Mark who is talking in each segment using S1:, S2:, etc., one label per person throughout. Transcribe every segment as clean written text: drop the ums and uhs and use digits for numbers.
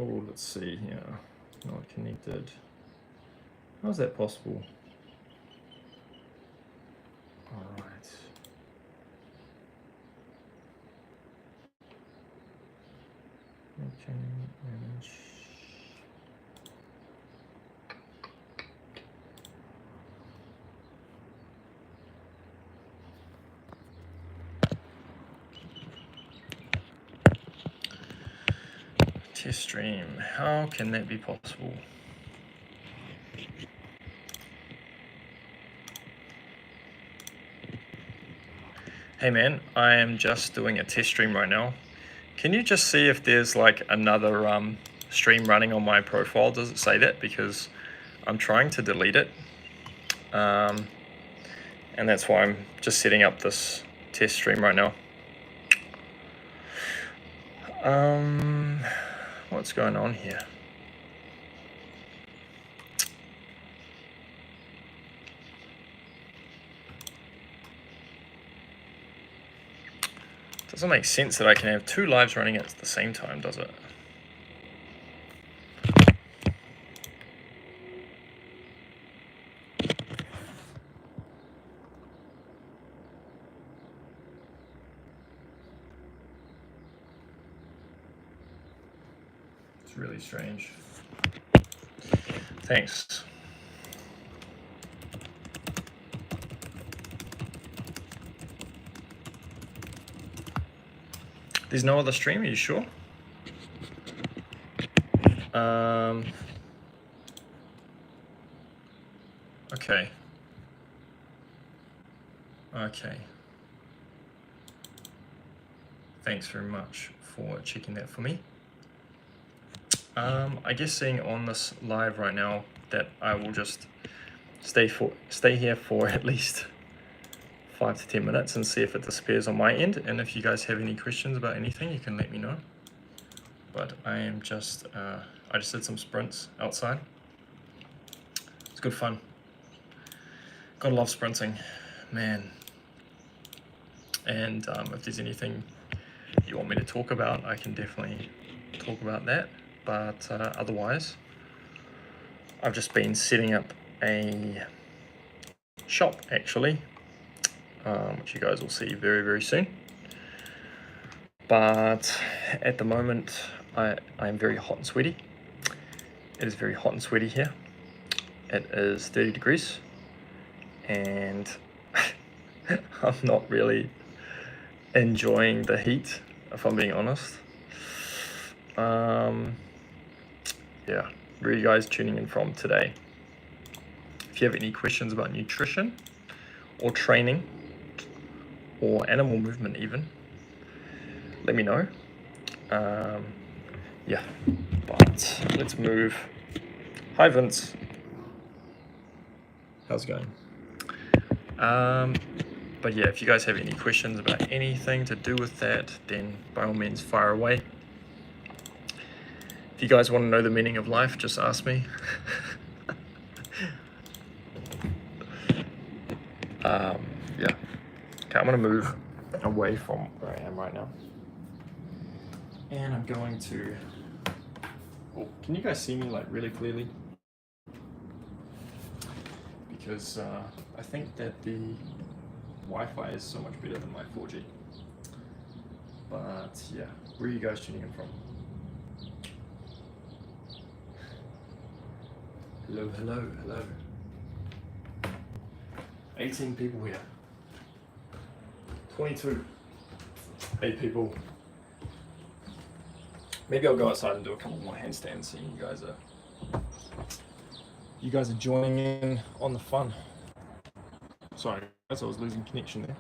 S1: Oh, let's see here. Not connected. How is that possible? All right. Okay, manage. Test stream. How can that be possible? Hey man, I am just doing a test stream right now. Can you just see if there's like another stream running on my profile? Does it say that? Because I'm trying to delete it. And that's why I'm just setting up this test stream right now. What's going on here? Doesn't make sense that I can have two lives running at the same time, does it? It's really strange. Thanks. There's no other stream, are you sure? Okay. Okay. Thanks very much for checking that for me. I guess seeing on this live right now that I will just stay here for at least 5 to 10 minutes and see if it disappears on my end. And if you guys have any questions about anything, you can let me know. But I am just, I just did some sprints outside. It's good fun. Gotta love sprinting, man. And if there's anything you want me to talk about, I can definitely talk about that. But otherwise, I've just been setting up a shop actually, which you guys will see very, very soon. But at the moment, I'm very hot and sweaty. It is very hot and sweaty here. It is 30 degrees and I'm not really enjoying the heat, if I'm being honest. Yeah, where are you guys tuning in from today? If you have any questions about nutrition or training or animal movement even, let me know. Yeah, but let's move. Hi Vince. How's it going? But yeah, if you guys have any questions about anything to do with that, then by all means fire away. If you guys want to know the meaning of life, just ask me. Yeah. Okay, I'm gonna move away from where I am right now. And I'm going to, oh, can you guys see me like really clearly? Because I think that the Wi-Fi is so much better than my 4G. But yeah, where are you guys tuning in from? Hello, hello, hello. 18 people here. 22. 8 people. Maybe I'll go outside and do a couple more handstands so you guys are joining in on the fun. Sorry, guys, I was losing connection there.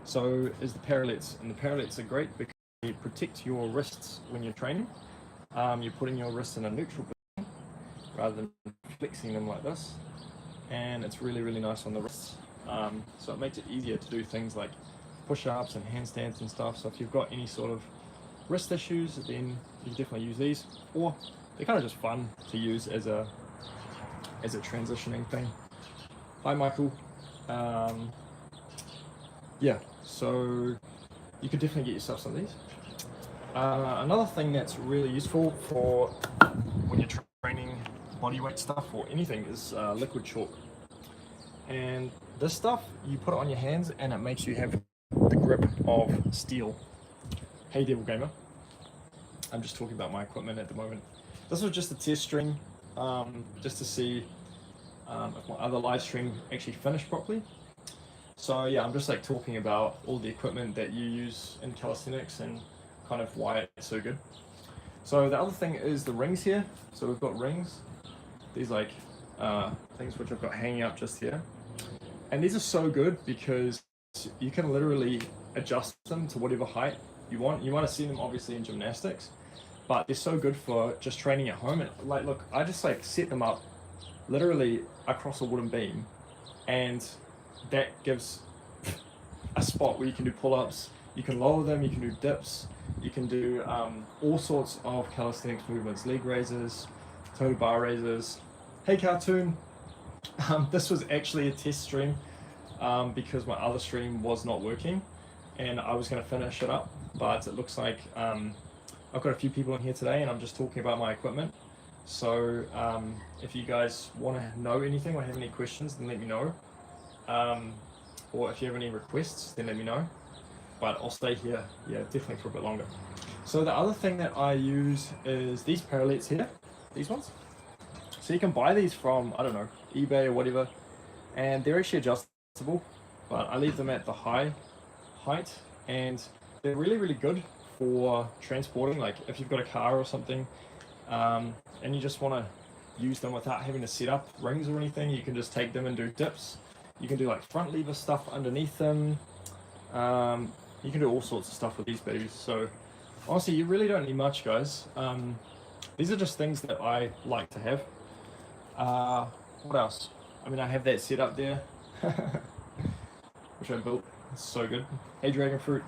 S1: So is the parallettes, and the parallettes are great because they protect your wrists when you're training. You're putting your wrists in a neutral position rather than flexing them like this, and it's really, really nice on the wrists. So it makes it easier to do things like push-ups and handstands and stuff. So if you've got any sort of wrist issues, then you can definitely use these, or they're kind of just fun to use as a transitioning thing. Hi Michael. Yeah, so you could definitely get yourself some of these. Another thing that's really useful for when you're training bodyweight stuff or anything is liquid chalk. And this stuff, you put it on your hands and it makes you have the grip of steel. Hey Devil Gamer. I'm just talking about my equipment at the moment. This was just a test stream, just to see if my other live stream actually finished properly. So yeah, I'm just like talking about all the equipment that you use in calisthenics and kind of why it's so good. So the other thing is the rings here. So we've got rings, these like things which I've got hanging up just here. And these are so good because you can literally adjust them to whatever height you want. You want to see them obviously in gymnastics, but they're so good for just training at home. And like, look, I just like set them up literally across a wooden beam, and that gives a spot where you can do pull-ups, you can lower them, you can do dips, you can do all sorts of calisthenics movements, leg raises, toe bar raises. Hey Cartoon, this was actually a test stream because my other stream was not working and I was going to finish it up, but it looks like I've got a few people in here today and I'm just talking about my equipment. So if you guys want to know anything or have any questions, then let me know. Or if you have any requests, then let me know. But I'll stay here, yeah, definitely for a bit longer. So the other thing that I use is these parallettes here, these ones. So you can buy these from, I don't know, eBay or whatever, and they're actually adjustable, but I leave them at the height, and they're really, really good for transporting, like if you've got a car or something, and you just want to use them without having to set up rings or anything, you can just take them and do dips. You can do like front lever stuff underneath them. You can do all sorts of stuff with these babies. So honestly, you really don't need much, guys. These are just things that I like to have. What else? I mean, I have that set up there, which I built. It's so good. Hey, Dragon Fruit.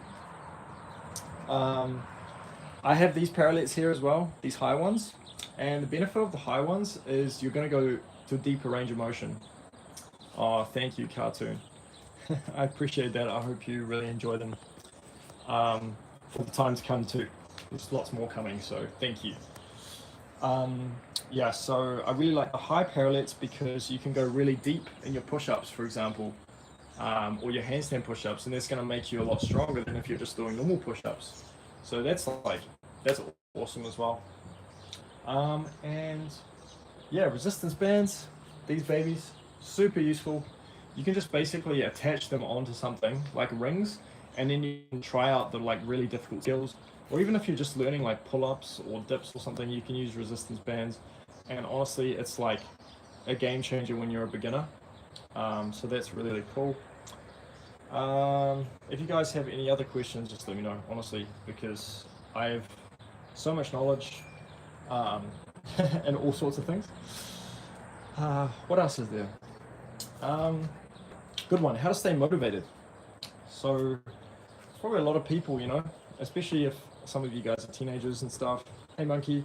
S1: I have these parallettes here as well, these high ones. And the benefit of the high ones is you're going to go to a deeper range of motion. Oh, thank you, Cartoon. I appreciate that. I hope you really enjoy them for the time to come too. There's lots more coming, so thank you. Yeah, so I really like the high parallettes because you can go really deep in your push-ups, for example, or your handstand push-ups, and that's going to make you a lot stronger than if you're just doing normal push-ups. So that's awesome as well. And yeah, resistance bands, these babies, super useful. You can just basically attach them onto something like rings, and then you can try out the like really difficult skills, or even if you're just learning like pull-ups or dips or something, you can use resistance bands. And honestly, it's like a game changer when you're a beginner. So that's really, really cool. If you guys have any other questions, just let me know, honestly, because I have so much knowledge and all sorts of things. What else is there? Good one, how to stay motivated. So probably a lot of people, you know, especially if some of you guys are teenagers and stuff. Hey Monkey.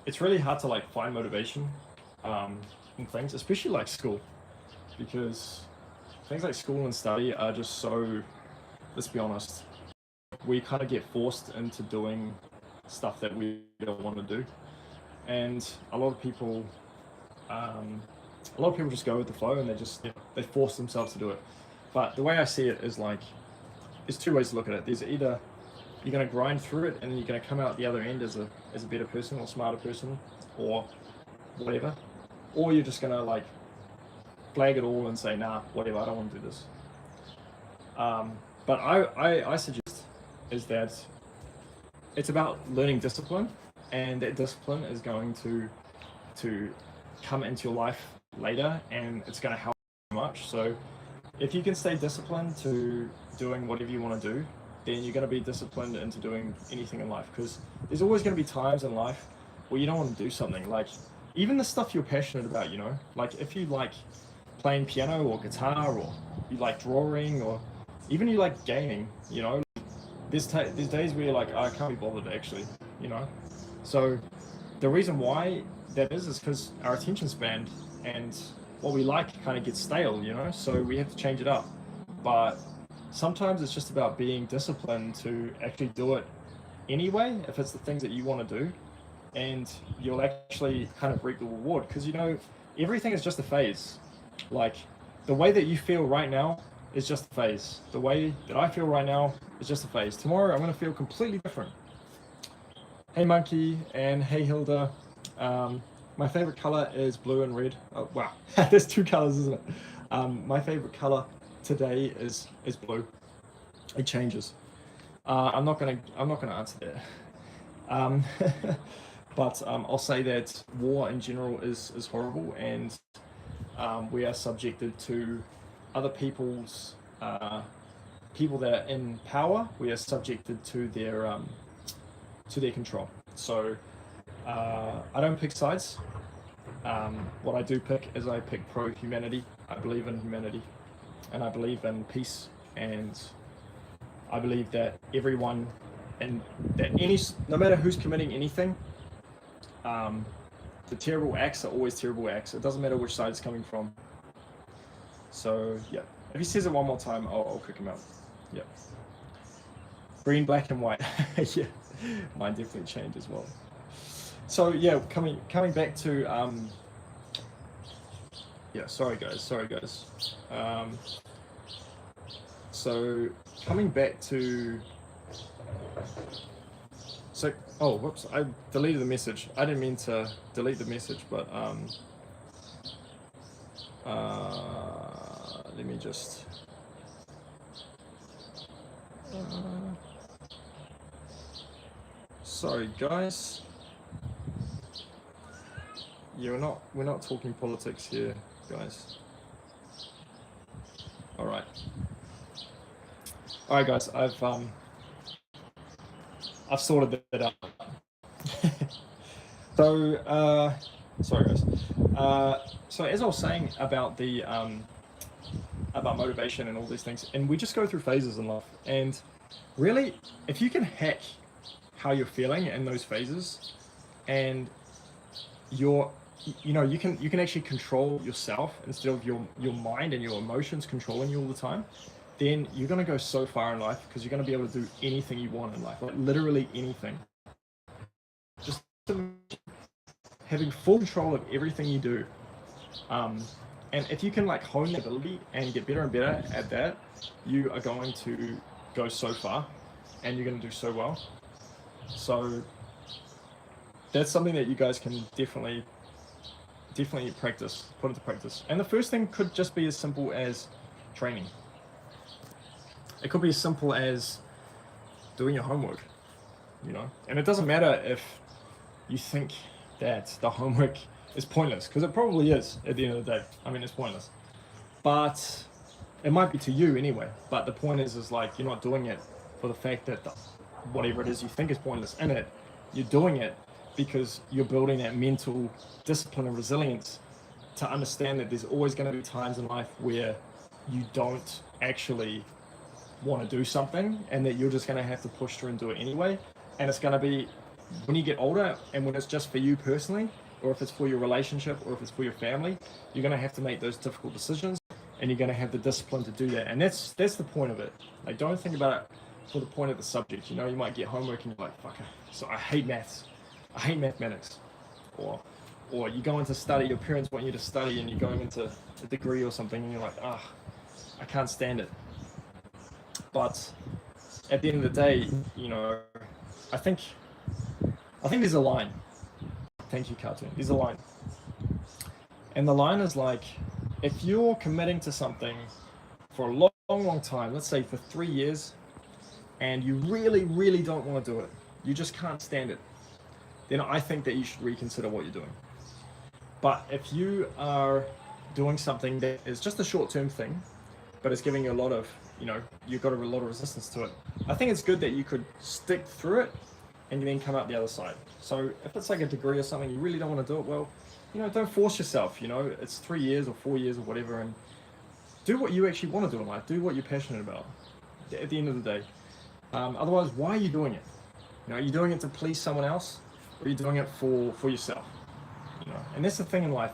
S1: It's really hard to like find motivation in things, especially like school, because things like school and study are just so, let's be honest, we kind of get forced into doing stuff that we don't want to do, and a lot of people just go with the flow and they force themselves to do it. But the way I see it is like, there's two ways to look at it. There's either you're going to grind through it and then you're going to come out the other end as a better person or smarter person or whatever, or you're just going to like flag it all and say, nah, whatever, I don't want to do this. But I suggest is that it's about learning discipline, and that discipline is going to come into your life later, and it's going to help you much. So if you can stay disciplined to doing whatever you want to do, then you're going to be disciplined into doing anything in life, because there's always going to be times in life where you don't want to do something, like even the stuff you're passionate about, you know, like if you like playing piano or guitar, or you like drawing, or even you like gaming, you know, there's days where you're like, oh, I can't be bothered actually, you know. So the reason why that is because our attention span and what we like kind of gets stale, you know, so we have to change it up. But sometimes it's just about being disciplined to actually do it anyway, if it's the things that you want to do, and you'll actually kind of reap the reward, because you know everything is just a phase. Like the way that you feel right now is just a phase. The way that I feel right now is just a phase. Tomorrow I'm going to feel completely different. Hey Monkey and hey Hilda. My favorite color is blue and red. Oh wow, there's two colors, isn't it? My favorite color today is blue. It changes. I'm not gonna answer that. But I'll say that war in general is horrible, and we are subjected to other people's people that are in power. We are subjected to their control. So I don't pick sides. What I do pick is I pick pro-humanity. I believe in humanity, and I believe in peace, and I believe that everyone, and that no matter who's committing anything, the terrible acts are always terrible acts. It doesn't matter which side it's coming from. So yeah, if he says it one more time, I'll kick him out. Yeah. Green, black, and white. Yeah, mine definitely changed as well. So yeah, coming back to yeah, sorry guys. So coming back to oh whoops, I deleted the message. I didn't mean to delete the message, but let me just sorry guys. Yeah, we're not talking politics here, guys. All right, guys. I've sorted that out. So sorry guys. So as I was saying about the about motivation and all these things, and we just go through phases in life, and really, if you can hack how you're feeling in those phases, and you can actually control yourself instead of your mind and your emotions controlling you all the time, then you're going to go so far in life, because you're going to be able to do anything you want in life, like literally anything. Just having full control of everything you do. And if you can like hone that ability and get better and better at that, you are going to go so far, and you're going to do so well. So that's something that you guys can definitely practice, put into practice. And the first thing could just be as simple as training. It could be as simple as doing your homework, you know. And it doesn't matter if you think that the homework is pointless, because it probably is at the end of the day. I mean, it's pointless, but it might be to you anyway. But the point is like, you're not doing it for the fact that whatever it is you think is pointless in it, you're doing it because you're building that mental discipline and resilience to understand that there's always going to be times in life where you don't actually want to do something, and that you're just going to have to push through and do it anyway. And it's going to be when you get older, and when it's just for you personally, or if it's for your relationship, or if it's for your family, you're going to have to make those difficult decisions, and you're going to have the discipline to do that. And that's the point of it. Like, don't think about it for the point of the subject. You know, you might get homework and you're like, fuck, so I hate maths, I hate mathematics, or you go into study, your parents want you to study, and you're going into a degree or something, and you're like, I can't stand it. But at the end of the day, you know, I think there's a line. Thank you, Cartoon. There's a line. And the line is like, if you're committing to something for a long time, let's say for 3 years, and you really, really don't want to do it, you just can't stand it, then I think that you should reconsider what you're doing. But if you are doing something that is just a short-term thing, but it's giving you a lot of, you know, you've got a lot of resistance to it, I think it's good that you could stick through it and then come out the other side. So if it's like a degree or something, you really don't want to do it, well, you know, don't force yourself, you know, it's 3 years or 4 years or whatever, and do what you actually want to do in life, do what you're passionate about at the end of the day. Otherwise, why are you doing it? You know, are you doing it to please someone else, or are you doing it for yourself? You know, and that's the thing in life.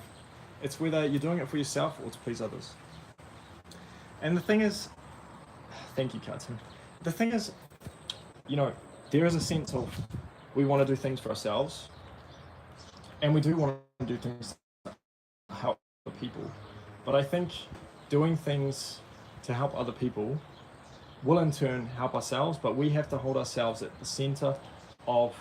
S1: It's whether you're doing it for yourself or to please others. And the thing is, thank you, Cartoon. The thing is, you know, there is a sense of we want to do things for ourselves, and we do want to do things to help other people. But I think doing things to help other people will in turn help ourselves, but we have to hold ourselves at the center of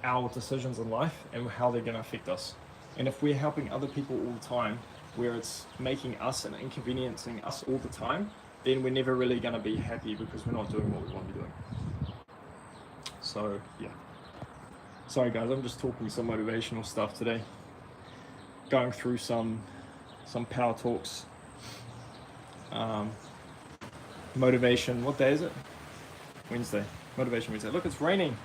S1: our decisions in life and how they're going to affect us. And if we're helping other people all the time, where it's making us and inconveniencing us all the time, then we're never really going to be happy because we're not doing what we want to be doing. So yeah, sorry guys, I'm just talking some motivational stuff today, going through some power talks. Motivation, what day is it? Wednesday. Motivation Wednesday. Look, it's raining.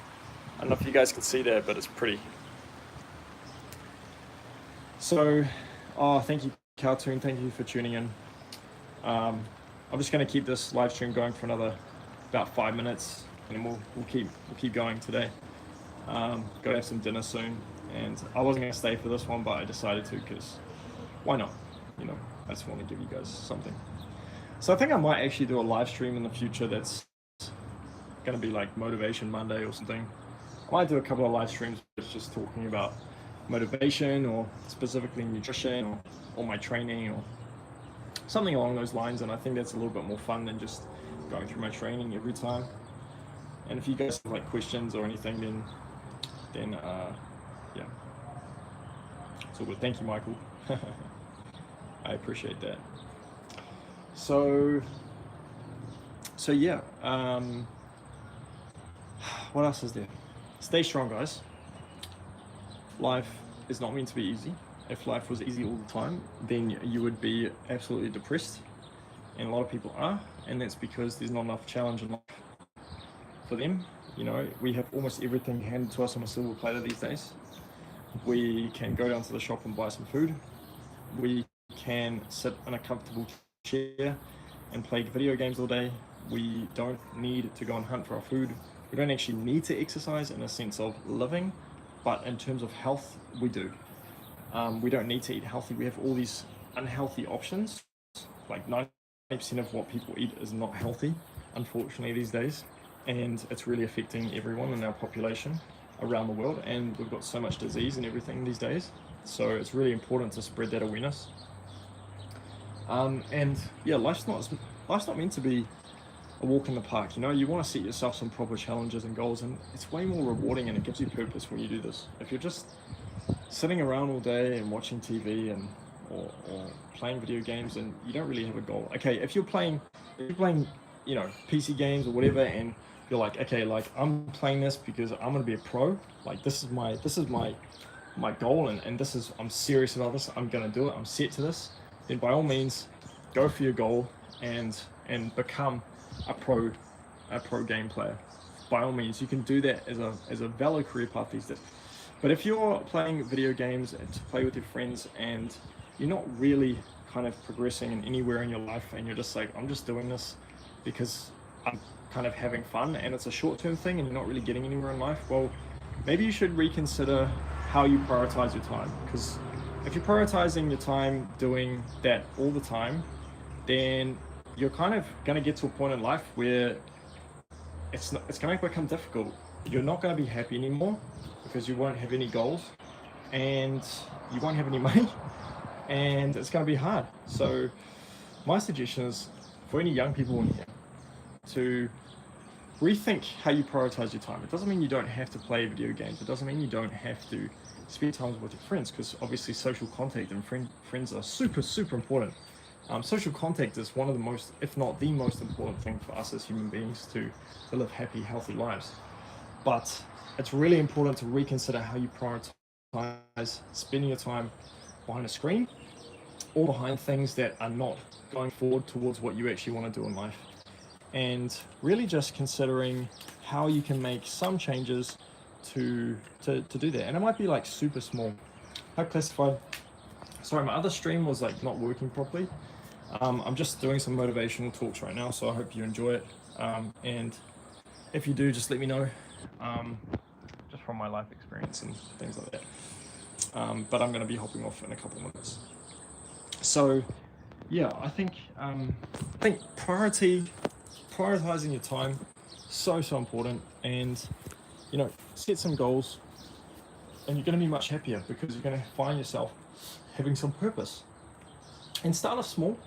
S1: I don't know if you guys can see that, but it's pretty. So, thank you, Cartoon. Thank you for tuning in. I'm just going to keep this live stream going for another about 5 minutes, and then we'll keep going today. Go to have some dinner soon, and I wasn't going to stay for this one, but I decided to because why not? You know, I just want to give you guys something. So I think I might actually do a live stream in the future that's going to be like Motivation Monday or something. I might do a couple of live streams just talking about motivation or specifically nutrition or my training or something along those lines. And I think that's a little bit more fun than just going through my training every time. And if you guys have like questions or anything, then yeah. So good. Thank you, Michael. I appreciate that. So yeah, what else is there? Stay strong, guys. Life is not meant to be easy. If life was easy all the time, then you would be absolutely depressed, and a lot of people are, and that's because there's not enough challenge in life for them. You know, we have almost everything handed to us on a silver platter these days. We can go down to the shop and buy some food. We can sit in a comfortable chair and play video games all day. We don't need to go and hunt for our food. We don't actually need to exercise in a sense of living, but in terms of health, we do. We don't need to eat healthy. We have all these unhealthy options. Like 90% of what people eat is not healthy, unfortunately, these days. And it's really affecting everyone in our population around the world. And we've got so much disease and everything these days. So it's really important to spread that awareness. And yeah, life's not meant to be a walk in the park. You know, you want to set yourself some proper challenges and goals, and it's way more rewarding and it gives you purpose when you do this. If you're just sitting around all day and watching TV and or playing video games and you don't really have a goal. Okay, if you're playing, you know, PC games or whatever, and you're like, okay, like I'm playing this because I'm gonna be a pro. Like this is my goal, and this is, I'm serious about this. I'm gonna do it. I'm set to this. Then by all means, go for your goal and become a pro game player. By all means, you can do that as a valid career path these days. But if you're playing video games to play with your friends and you're not really kind of progressing in anywhere in your life, and you're just like, I'm just doing this because I'm kind of having fun and it's a short-term thing and you're not really getting anywhere in life, well, maybe you should reconsider how you prioritize your time. Because if you're prioritizing your time doing that all the time, then you're kind of going to get to a point in life where it's going to become difficult. You're not going to be happy anymore because you won't have any goals and you won't have any money, and it's going to be hard. So my suggestion is for any young people in here to rethink how you prioritize your time. It doesn't mean you don't have to play video games. It doesn't mean you don't have to spend time with your friends, because obviously social contact and friends are super, super important. Social contact is one of the most, if not the most important thing for us as human beings to live happy, healthy lives. But it's really important to reconsider how you prioritize spending your time behind a screen or behind things that are not going forward towards what you actually want to do in life. And really just considering how you can make some changes to do that. And it might be like super small. Hi Classified. Sorry, my other stream was like not working properly. I'm just doing some motivational talks right now, so I hope you enjoy it. And if you do, just let me know. Just from my life experience and things like that. But I'm going to be hopping off in a couple of minutes. So yeah, I think prioritizing your time So important. And you know, set some goals, and you're going to be much happier because you're going to find yourself having some purpose. And start off small.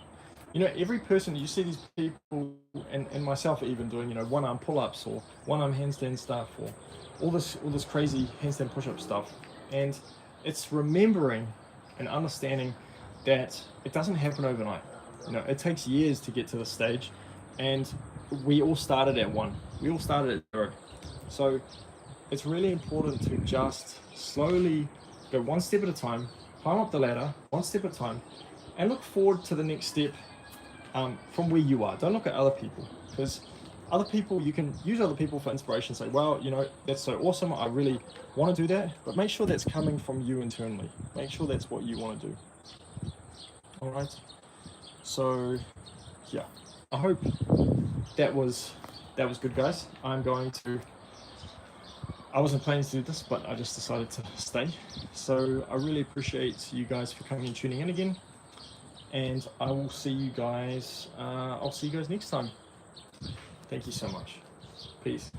S1: You know, every person, you see these people, and myself even doing, you know, one arm pull-ups or one arm handstand stuff, or all this crazy handstand push-up stuff. And it's remembering and understanding that it doesn't happen overnight. You know, it takes years to get to this stage, and we all started at one. We all started at zero. So it's really important to just slowly go one step at a time, climb up the ladder one step at a time, and look forward to the next step from where you are. Don't look at other people, because other people, you can use other people for inspiration. Say, well, you know, that's so awesome, I really want to do that, but make sure that's coming from you internally. Make sure that's what you want to do. All right. So yeah, I hope that was good, guys. I wasn't planning to do this, but I just decided to stay. So I really appreciate you guys for coming and tuning in again. And I will see you guys, I'll see you guys next time. Thank you so much. Peace.